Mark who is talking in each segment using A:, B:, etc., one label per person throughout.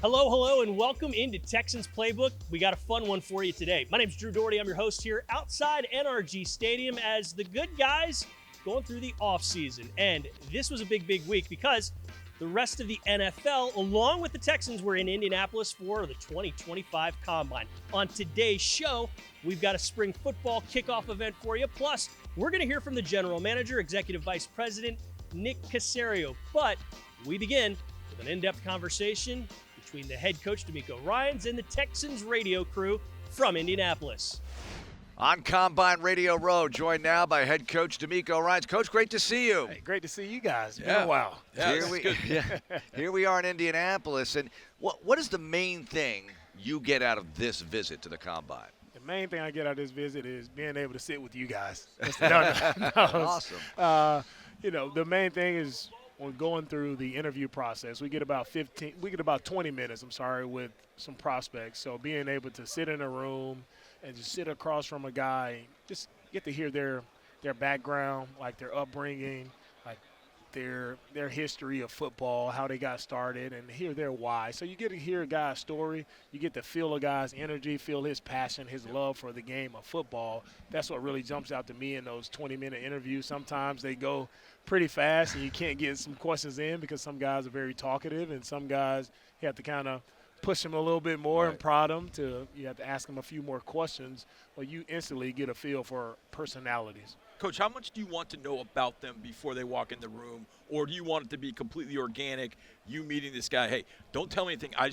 A: Hello, hello, and welcome into Texans Playbook. We got a fun one for you today. My name's Drew Doherty. I'm your host here outside NRG Stadium as the good guys going through the offseason. And this was a big week because the rest of the NFL, along with the Texans, were in Indianapolis for the 2025 Combine. On today's show, we've got a spring football kickoff event for you. Plus, we're going to hear from the general manager, executive vice president, Nick Caserio. But we begin with an in-depth conversation between the head coach DeMeco Ryans and the Texans Radio Crew from Indianapolis.
B: On Combine Radio Row, joined now by head coach DeMeco Ryans. Coach, great to see you.
C: Hey, great to see you guys. It's been a while.
B: Here we are in Indianapolis. And what is the main thing you get out of this visit to the Combine?
C: The main thing I get out of this visit is being able to sit with you guys.
B: Awesome.
C: The main thing is when going through the interview process, we get about 20 minutes, with some prospects. So being able to sit in a room and just sit across from a guy, just get to hear their background, like their upbringing, like their history of football, how they got started, and hear their why. So you get to hear a guy's story. You get to feel a guy's energy, feel his passion, his love for the game of football. That's what really jumps out to me in those 20-minute interviews. Sometimes they go pretty fast and you can't get some questions in because some guys are very talkative and some guys you have to kind of push them a little bit more and prod them you have to ask them a few more questions, but you instantly get a feel for personalities.
D: Coach, how much do you want to know about them before they walk in the room, or do you want it to be completely organic, you meeting this guy, hey, don't tell me anything, I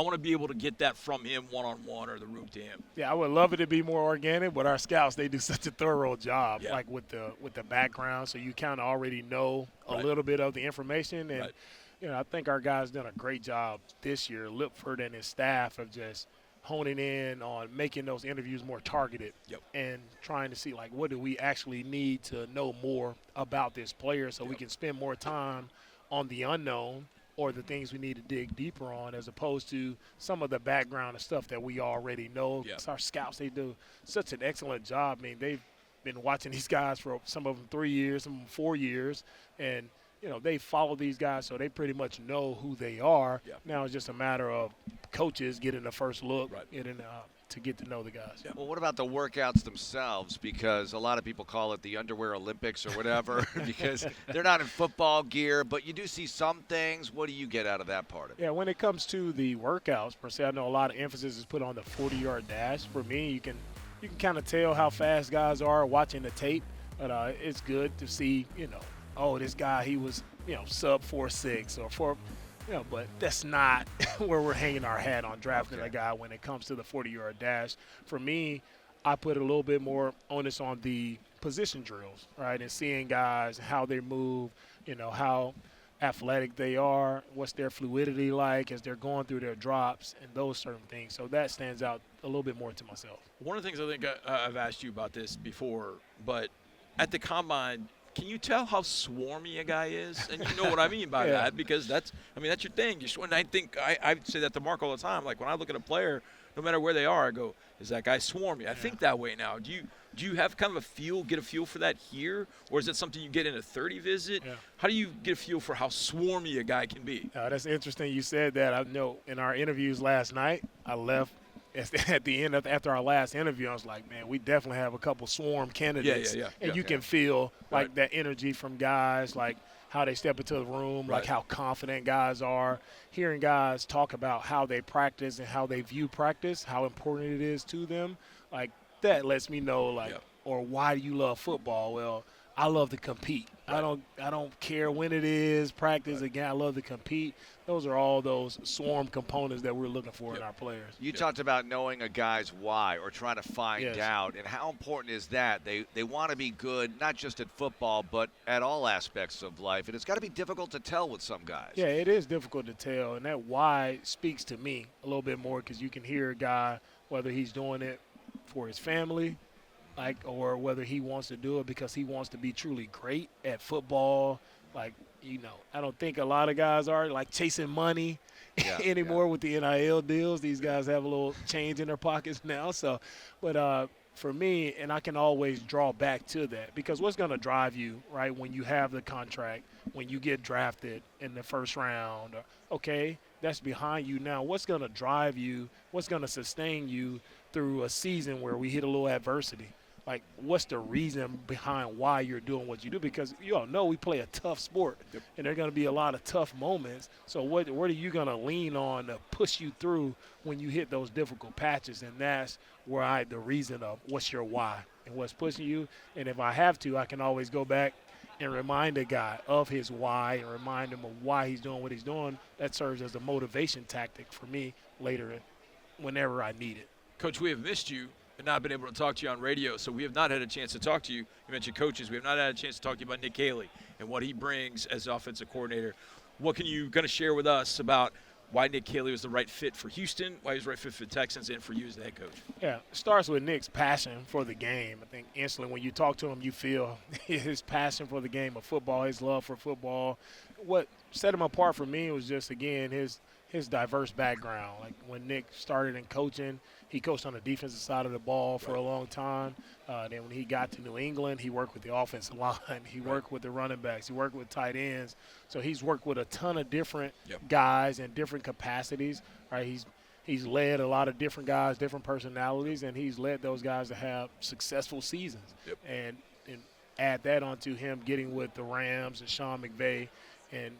D: want to be able to get that from him one-on-one or the room to him?
C: Yeah, I would love it to be more organic, but our scouts, they do such a thorough job, like with the background, so you kind of already know a little bit of the information. And, I think our guys done a great job this year, Lipford and his staff, of just honing in on making those interviews more targeted and trying to see, like, what do we actually need to know more about this player so we can spend more time on the unknown or the things we need to dig deeper on, as opposed to some of the background and stuff that we already know. Our scouts, they do such an excellent job. I mean, they've been watching these guys for some of them 3 years, some of them 4 years, and they follow these guys, so they pretty much know who they are. Now it's just a matter of coaches getting the first look, to get to know the guys.
B: Well, what about the workouts themselves? Because a lot of people call it the underwear Olympics or whatever because they're not in football gear, but you do see some things. What do you get out of that part of it?
C: Yeah, when it comes to the workouts, per se, I know a lot of emphasis is put on the 40-yard dash. For me, you can kind of tell how fast guys are watching the tape, but it's good to see, this guy, he was, sub 4.6 or 4, but that's not where we're hanging our hat on drafting a guy when it comes to the 40-yard dash. For me, I put a little bit more onus on the position drills, right, and seeing guys, how they move, how athletic they are, what's their fluidity like as they're going through their drops and those certain things. So that stands out a little bit more to myself.
D: One of the things I think I've asked you about this before, but at the Combine, can you tell how swarmy a guy is? And you know what I mean by that, because that's your thing. And I think I say that to Mark all the time. Like, when I look at a player, no matter where they are, I go, is that guy swarmy? I think that way now. Do you have kind of get a feel for that here? Or is it something you get in a 30 visit? How do you get a feel for how swarmy a guy can be?
C: That's interesting you said that. I know in our interviews last night, I left at the end after our last interview, I was like, man, we definitely have a couple swarm candidates. And you can feel like that energy from guys, like how they step into the room, like how confident guys are. Hearing guys talk about how they practice and how they view practice, how important it is to them, like that lets me know, or why do you love football? Well, I love to compete. I don't care when it is, practice again, I love to compete. Those are all those swarm components that we're looking for in our players.
B: You talked about knowing a guy's why or trying to find out, and how important is that? They want to be good, not just at football, but at all aspects of life, and it's got to be difficult to tell with some guys.
C: Yeah, it is difficult to tell, and that why speaks to me a little bit more, because you can hear a guy, whether he's doing it for his family, or whether he wants to do it because he wants to be truly great at football. I don't think a lot of guys are chasing money anymore with the NIL deals. These guys have a little change in their pockets now. So, but for me, and I can always draw back to that, because what's going to drive you, right, when you have the contract, when you get drafted in the first round, okay, that's behind you now. What's going to drive you? What's going to sustain you through a season where we hit a little adversity? Like, what's the reason behind why you're doing what you do? Because you all know we play a tough sport, and there are going to be a lot of tough moments. So what are you going to lean on to push you through when you hit those difficult patches? And that's where the reason of what's your why and what's pushing you. And if I have to, I can always go back and remind a guy of his why and remind him of why he's doing what he's doing. That serves as a motivation tactic for me later whenever I need it.
D: Coach, we have missed you and not been able to talk to you on radio, so we have not had a chance to talk to you. You mentioned coaches. We have not had a chance to talk to you about Nick Caserio and what he brings as offensive coordinator. What can you kind of share with us about why Nick Caserio is the right fit for Houston, why he's the right fit for the Texans, and for you as the head coach?
C: Yeah, it starts with Nick's passion for the game. I think instantly when you talk to him, you feel his passion for the game of football, his love for football. What set him apart for me was just, again, his diverse background. Like when Nick started in coaching, he coached on the defensive side of the ball for a long time. Then when he got to New England, he worked with the offensive line. He worked with the running backs. He worked with tight ends. So he's worked with a ton of different guys in different capacities. Right? He's led a lot of different guys, different personalities, and he's led those guys to have successful seasons. And add that onto him getting with the Rams and Sean McVay, and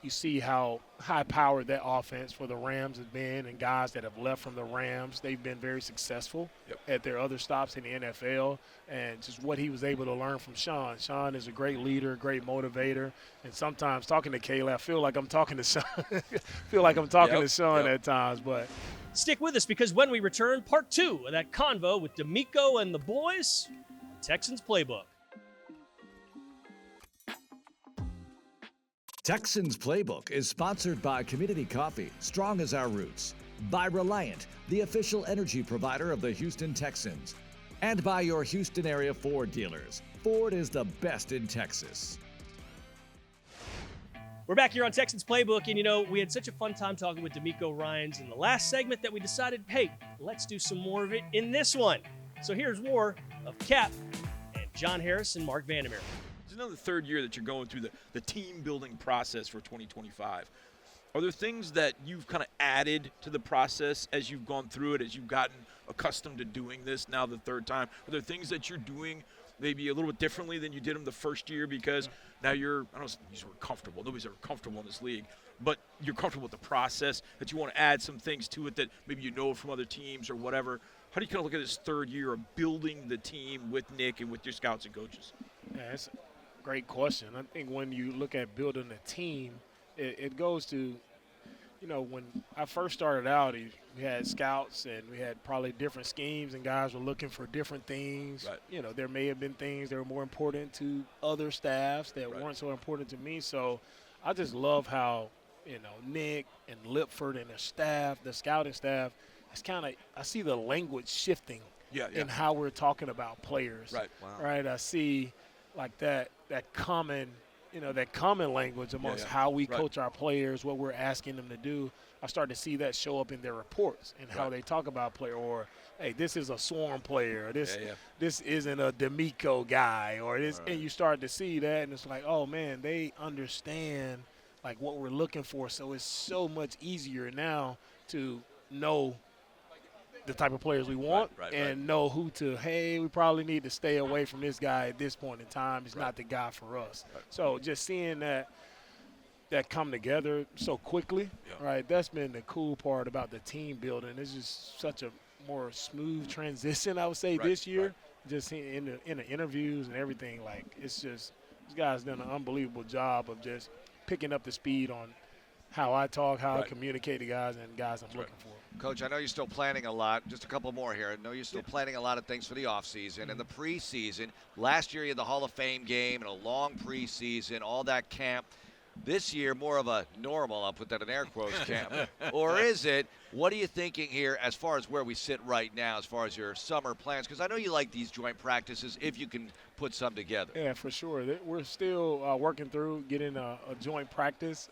C: you see how high-powered that offense for the Rams has been, and guys that have left from the Rams, they've been very successful at their other stops in the NFL, and just what he was able to learn from Sean. Sean is a great leader, great motivator, and sometimes talking to Kayla, I feel like I'm talking to Sean. To Sean at times. But
A: stick with us, because when we return, part 2 of that convo with DeMeco and the boys, Texans Playbook.
E: Texans Playbook is sponsored by Community Coffee, strong as our roots, by Reliant, the official energy provider of the Houston Texans, and by your Houston area Ford dealers. Ford is the best in Texas.
A: We're back here on Texans Playbook, and we had such a fun time talking with DeMeco Ryans in the last segment that we decided, hey, let's do some more of it in this one. So here's more of Cap and John Harris and Mark Vandermeer.
D: Another third year that you're going through the team building process for 2025. Are there things that you've kind of added to the process as you've gone through it, as you've gotten accustomed to doing this now the third time? Are there things that you're doing maybe a little bit differently than you did them the first year because now you're, I don't use the word comfortable. Nobody's ever comfortable in this league. But you're comfortable with the process, that you want to add some things to it that maybe you know from other teams or whatever. How do you kind of look at this third year of building the team with Nick and with your scouts and coaches?
C: Yeah, it's great question. I think when you look at building a team, it goes to, when I first started out, we had scouts and we had probably different schemes and guys were looking for different things. Right. There may have been things that were more important to other staffs that weren't so important to me. So I just love how, Nick and Lipford and the staff, the scouting staff, it's kind of, I see the language shifting in how we're talking about players.
D: Right.
B: Wow.
C: Right. I see like that common language amongst how we coach our players, what we're asking them to do. I start to see that show up in their reports and how they talk about player, or hey, this is a swarm player, this isn't a DeMeco guy, or this, and you start to see that, and it's like, oh man, they understand like what we're looking for. So it's so much easier now to know the type of players we want and know who to, hey, we probably need to stay away from this guy at this point in time. He's not the guy for us. So just seeing that come together so quickly, that's been the cool part about the team building. It's just such a more smooth transition, I would say, this year. Just in the interviews and everything, like it's just these guys done an unbelievable job of just picking up the speed on how I talk, how I communicate to guys and guys I'm looking for.
B: Coach, I know you're still planning a lot. Just a couple more here. I know you're still planning a lot of things for the offseason and the preseason. Last year you had the Hall of Fame game and a long preseason, all that camp. This year, more of a normal, I'll put that in air quotes, camp. Or is it? What are you thinking here as far as where we sit right now, as far as your summer plans? Because I know you like these joint practices if you can put some together.
C: Yeah, for sure. We're still working through getting a joint practice.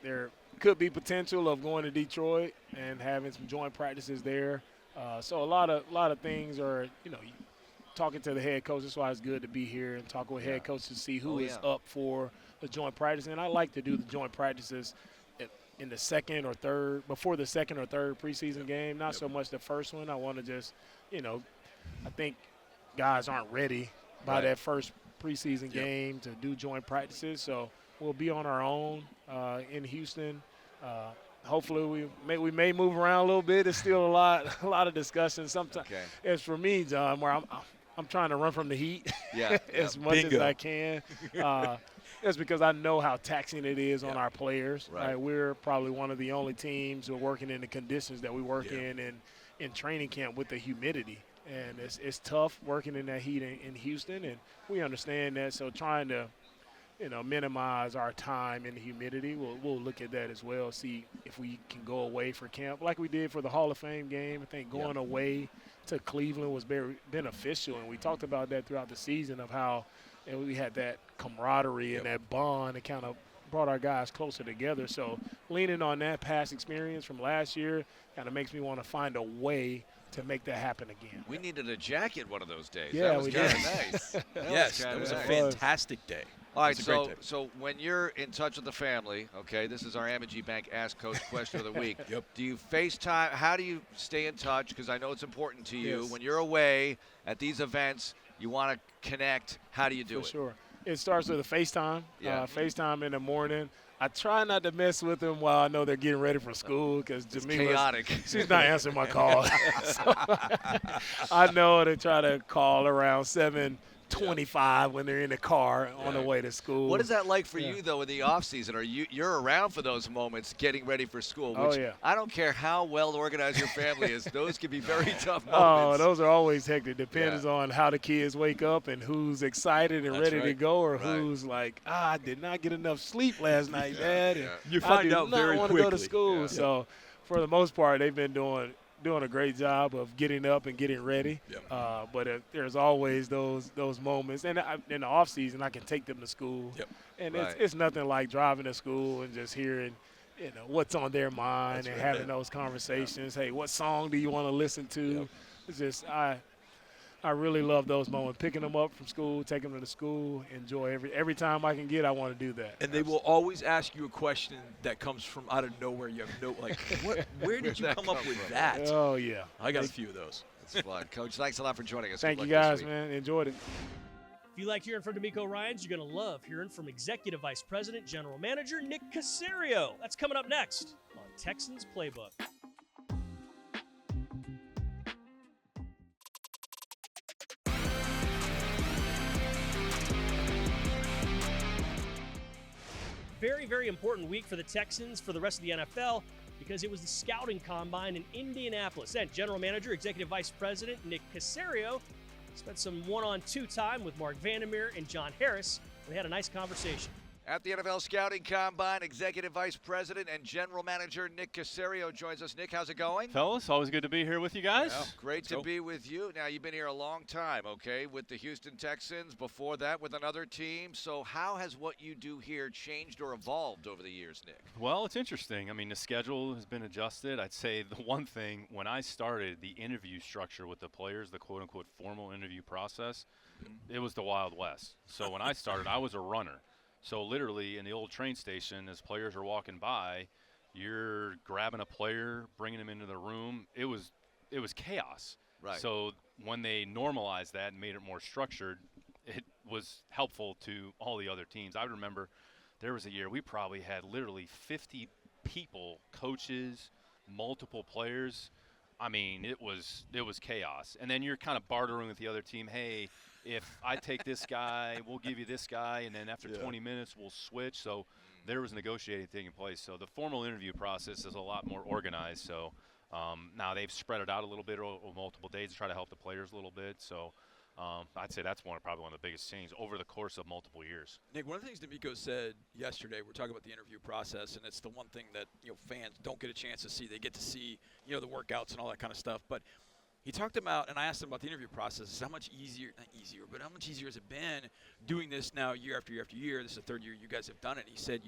C: There could be potential of going to Detroit and having some joint practices there. So a lot of things are, talking to the head coach. That's why it's good to be here and talk with head coach to see who is up for the joint practice. And I like to do the joint practices in the second or third, before the second or third preseason game, not so much the first one. I want to just, I think guys aren't ready by that first preseason game to do joint practices. So we'll be on our own in Houston. Hopefully we may move around a little bit. It's still a lot of discussion. Sometimes it's for me, John, where I'm trying to run from the heat as much as I can. That's because I know how taxing it is on our players. Right. We're probably one of the only teams who are working in the conditions that we work in training camp with the humidity. And it's tough working in that heat in Houston, and we understand that. So trying to, minimize our time in the humidity, we'll look at that as well, see if we can go away for camp like we did for the Hall of Fame game. I think going away to Cleveland was very beneficial, and we talked about that throughout the season of how we had that camaraderie and that bond that kind of brought our guys closer together. So leaning on that past experience from last year kind of makes me want to find a way to make that happen again.
B: We needed a jacket one of those days.
C: Yeah,
B: that was kind of nice.
D: That was a fantastic day.
B: All right, so when you're in touch with the family, okay, this is our Amity Bank Ask Coach question of the week. Do you FaceTime? How do you stay in touch? Because I know it's important to you. When you're away at these events, you want to connect. How do you do it?
C: For sure. It starts with a FaceTime. FaceTime in the morning. I try not to mess with them while I know they're getting ready for school because
B: chaotic.
C: She's not answering my call. So I know to try to call around 7:25 when they're in the car on the way to school.
B: What is that like for you, though, in the off-season? You're around for those moments getting ready for school, which I don't care how well organized your family is. Those can be very tough moments.
C: Oh, those are always hectic. Depends on how the kids wake up and who's excited and ready to go or who's like, I did not get enough sleep last night, Dad. And
D: you find out very quickly.
C: I want to go to school. So for the most part, they've been doing a great job of getting up and getting ready. But there's always those moments. And in the off season, I can take them to school. And it's nothing like driving to school and just hearing, what's on their mind and having those conversations. Hey, what song do you want to listen to? It's just I really love those moments. Picking them up from school, taking them to school, enjoy every time I can get. I want to do that.
D: And they will always ask you a question that comes from out of nowhere. You have no where did you come up with that?
C: Oh yeah,
D: I got a few of those.
B: It's fun, Coach. Thanks a lot for joining us.
C: Thank you guys, man. Enjoyed it.
A: If you like hearing from DeMeco Ryans, you're going to love hearing from Executive Vice President, General Manager Nick Caserio. That's coming up next on Texans Playbook. Very, very important week for the Texans, for the rest of the NFL, because it was the scouting combine in Indianapolis. And General Manager, Executive Vice President Nick Caserio spent some one-on-two time with Mark Vandermeer and John Harris. They had a nice conversation.
B: At the NFL Scouting Combine, Executive Vice President and General Manager Nick Caserio joins us. Nick, how's it going?
F: Fellas, always good to be here with you guys.
B: Well, great to be with you. Now, you've been here a long time, okay, with the Houston Texans, before that with another team. So how has what you do here changed or evolved over the years, Nick?
F: Well, it's interesting. I mean, the schedule has been adjusted. I'd say the one thing, when I started the interview structure with the players, the quote-unquote formal interview process, it was the Wild West. So when I started, I was a runner. So literally in the old train station, as players are walking by, you're grabbing a player, bringing him into the room. It was chaos.
B: Right.
F: So when they normalized that and made it more structured, it was helpful to all the other teams. I remember there was a year we probably had literally 50 people, coaches, multiple players. I mean, it was chaos. And then you're kind of bartering with the other team. Hey, if I take this guy, we'll give you this guy, and then after 20 minutes we'll switch. So there was negotiating taking place. So the formal interview process is a lot more organized. So now they've spread it out a little bit over multiple days to try to help the players a little bit. So I'd say that's probably one of the biggest changes over the course of multiple years.
D: Nick, one of the things DeMeco said yesterday, we're talking about the interview process, and it's the one thing that fans don't get a chance to see. They get to see the workouts and all that kind of stuff, but he talked about, and I asked him about the interview process, how much easier has it been doing this now year after year after year? This is the third year you guys have done it. He said,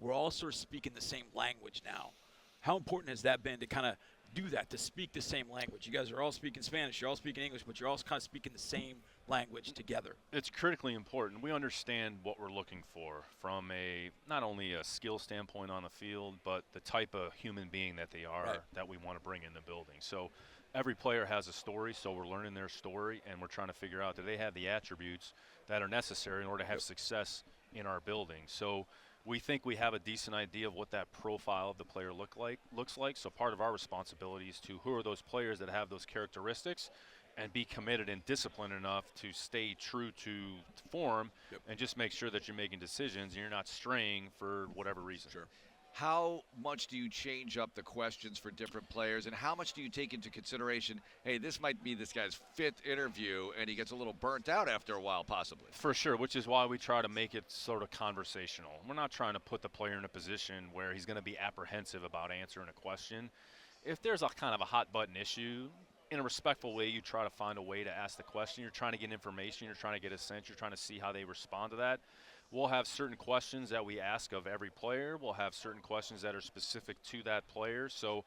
D: we're all sort of speaking the same language now. How important has that been to kind of do that, to speak the same language? You guys are all speaking Spanish, you're all speaking English, but you're all kind of speaking the same language together.
F: It's critically important. We understand what we're looking for from not only a skill standpoint on the field, but the type of human being that they are that we want to bring in the building. So every player has a story, so we're learning their story, and we're trying to figure out, do they have the attributes that are necessary in order to have success in our building. So we think we have a decent idea of what that profile of the player looks like. So part of our responsibility is to who are those players that have those characteristics and be committed and disciplined enough to stay true to form and just make sure that you're making decisions and you're not straying for whatever reason.
D: Sure.
B: How much do you change up the questions for different players, and how much do you take into consideration, hey, this might be this guy's 5th interview, and he gets a little burnt out after a while, possibly?
F: For sure, which is why we try to make it sort of conversational. We're not trying to put the player in a position where he's going to be apprehensive about answering a question. If there's a kind of a hot-button issue, in a respectful way, you try to find a way to ask the question. You're trying to get information. You're trying to get a sense. You're trying to see how they respond to that. We'll have certain questions that we ask of every player. We'll have certain questions that are specific to that player. So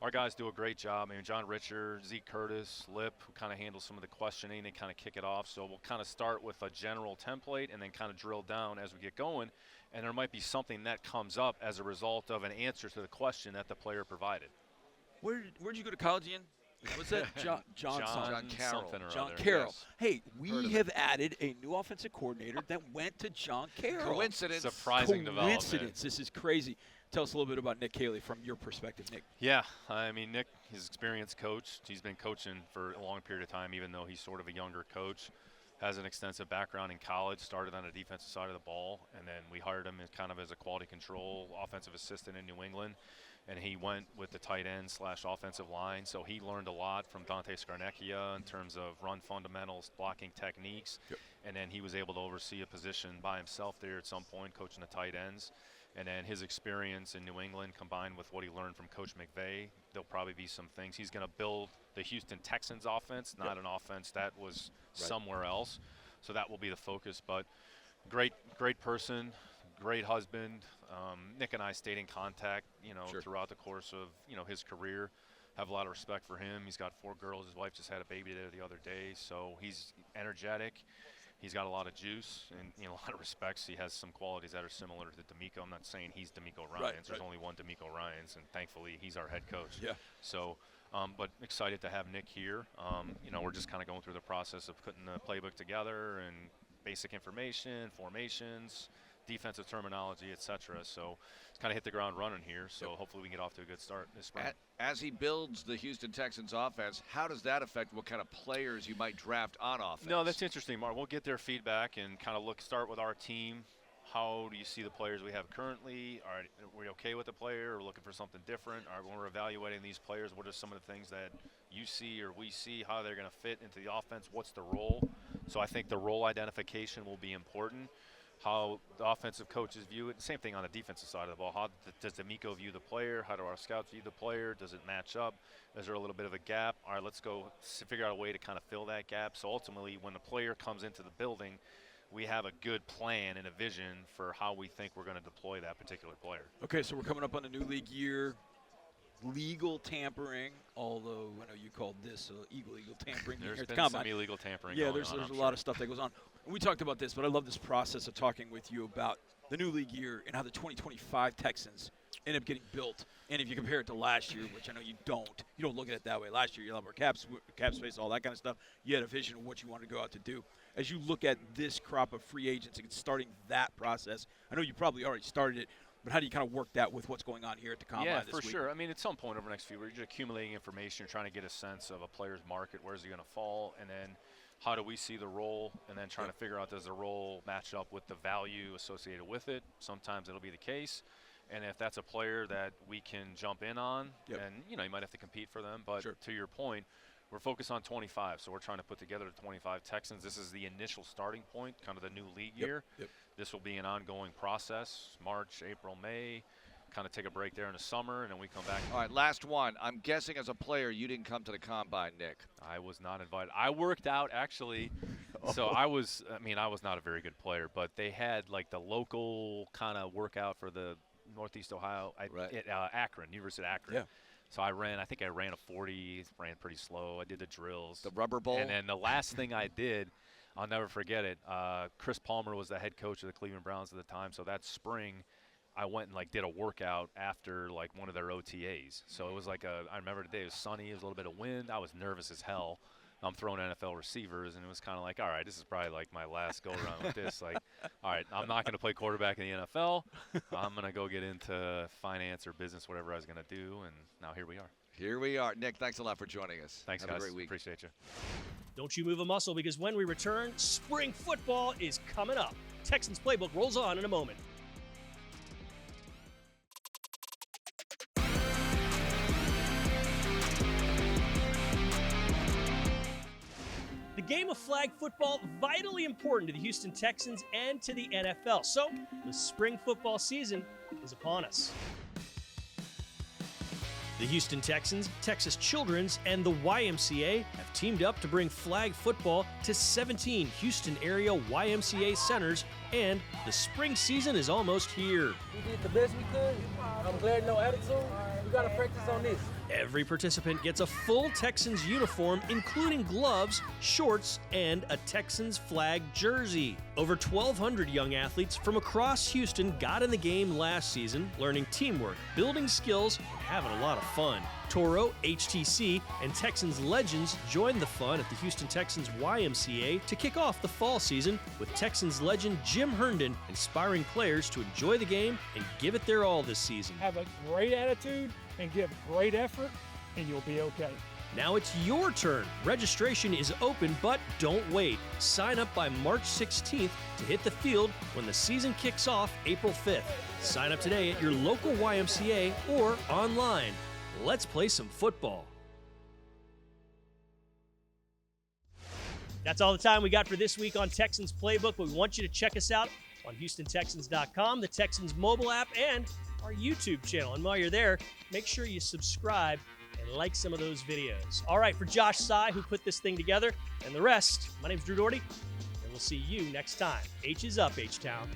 F: our guys do a great job. I mean, John Richard, Zeke Curtis, Lip, who kind of handle some of the questioning and kind of kick it off. So we'll kind of start with a general template and then kind of drill down as we get going. And there might be something that comes up as a result of an answer to the question that the player provided.
D: Where'd you go to college, Ian? What's that? John
B: Carroll.
F: Something or
D: John
F: other.
D: Carroll.
F: Yes.
D: Hey, we have added a new offensive coordinator that went to John Carroll.
B: Coincidence.
F: Surprising development.
D: Coincidence. This is crazy. Tell us a little bit about Nick Caserio from your perspective, Nick.
F: Yeah, I mean, Nick, he's an experienced coach. He's been coaching for a long period of time, even though he's sort of a younger coach. Has an extensive background in college, started on the defensive side of the ball, and then we hired him as kind of as a quality control offensive assistant in New England. And he went with the tight end / offensive line. So he learned a lot from Dante Scarnecchia in terms of run fundamentals, blocking techniques. And then he was able to oversee a position by himself there at some point, coaching the tight ends. And then his experience in New England combined with what he learned from Coach McVay, there'll probably be some things. He's going to build the Houston Texans offense, not an offense that was somewhere else. So that will be the focus. But great person. Great husband. Nick and I stayed in contact, throughout the course of, his career. Have a lot of respect for him. He's got 4 girls. His wife just had a baby there the other day. So he's energetic. He's got a lot of juice and, a lot of respects. He has some qualities that are similar to DeMeco. I'm not saying he's DeMeco Ryans. There's only one DeMeco Ryans, and thankfully he's our head coach. Yeah. So, but excited to have Nick here. We're just kind of going through the process of putting the playbook together and basic information, formations, defensive terminology, etc. So kind of hit the ground running here. So hopefully we can get off to a good start this spring.
B: As he builds the Houston Texans offense, how does that affect what kind of players you might draft on offense?
F: No, that's interesting, Mark. We'll get their feedback and kind of start with our team. How do you see the players we have currently? Are we okay with the player or looking for something different? When we're evaluating these players, what are some of the things that you see or we see, how they're going to fit into the offense? What's the role? So I think the role identification will be important. How the offensive coaches view it. Same thing on the defensive side of the ball. How does DeMeco view the player? How do our scouts view the player? Does it match up? Is there a little bit of a gap? All right, let's go figure out a way to kind of fill that gap. So ultimately, when the player comes into the building, we have a good plan and a vision for how we think we're going to deploy that particular player.
D: Okay, so we're coming up on the new league year. Legal tampering, although I know you called this illegal tampering.
F: There's been some illegal tampering going on.
D: There's a lot of stuff that goes on. And we talked about this, but I love this process of talking with you about the new league year and how the 2025 Texans end up getting built. And if you compare it to last year, which I know you don't look at it that way. Last year you had more cap space, all that kind of stuff. You had a vision of what you wanted to go out to do. As you look at this crop of free agents and starting that process, I know you probably already started it, but how do you kind of work that with what's going on here at the Combine this week?
F: Yeah, for sure. I mean, at some point over the next few weeks, you're just accumulating information. You're trying to get a sense of a player's market. Where's he going to fall? And then how do we see the role? And then trying to figure out, does the role match up with the value associated with it? Sometimes it'll be the case. And if that's a player that we can jump in on, and, you might have to compete for them. But to your point, we're focused on 25. So we're trying to put together the 25 Texans. This is the initial starting point, kind of the new league year. This will be an ongoing process, March, April, May, kind of take a break there in the summer, and then we come back.
B: All right, last one. I'm guessing as a player you didn't come to the Combine, Nick.
F: I was not invited. I worked out, actually. So I was not a very good player, but they had like the local kind of workout for the Northeast Ohio at Akron, University of Akron. Yeah. So I ran a 40, ran pretty slow. I did the drills.
B: The rubber bowl.
F: And then the last thing I did, I'll never forget it. Chris Palmer was the head coach of the Cleveland Browns at the time, so that spring I went and like did a workout after like one of their OTAs. So it was like I remember the day it was sunny, it was a little bit of wind. I was nervous as hell. I'm throwing NFL receivers, and it was kind of like, all right, this is probably like my last go around with this. Like, all right, I'm not going to play quarterback in the NFL. I'm going to go get into finance or business, whatever I was going to do, and now here we are.
B: Here we are. Nick, thanks a lot for joining us.
F: Thanks,
B: Have
F: guys.
B: a great week.
F: Appreciate you.
A: Don't you move a muscle, because when we return, spring football is coming up. Texans Playbook rolls on in a moment. The game of flag football, vitally important to the Houston Texans and to the NFL. So, the spring football season is upon us. The Houston Texans, Texas Children's, and the YMCA have teamed up to bring flag football to 17 Houston area YMCA centers, and the spring season is almost here.
G: We did the best we could. I'm glad no attitude. We got to practice on this.
A: Every participant gets a full Texans uniform, including gloves, shorts, and a Texans flag jersey. Over 1,200 young athletes from across Houston got in the game last season, learning teamwork, building skills, and having a lot of fun. Toro, HTC, and Texans legends joined the fun at the Houston Texans YMCA to kick off the fall season, with Texans legend Jim Herndon inspiring players to enjoy the game and give it their all this season.
H: Have a great attitude and give great effort, and you'll be okay.
A: Now it's your turn. Registration is open, but don't wait. Sign up by March 16th to hit the field when the season kicks off April 5th. Sign up today at your local YMCA or online. Let's play some football. That's all the time we got for this week on Texans Playbook, but we want you to check us out on HoustonTexans.com, the Texans mobile app, and our YouTube channel. And while you're there, make sure you subscribe and like some of those videos. All right, for Josh Sy, who put this thing together, and the rest, my name's Drew Doherty, and we'll see you next time. H is up, H-Town.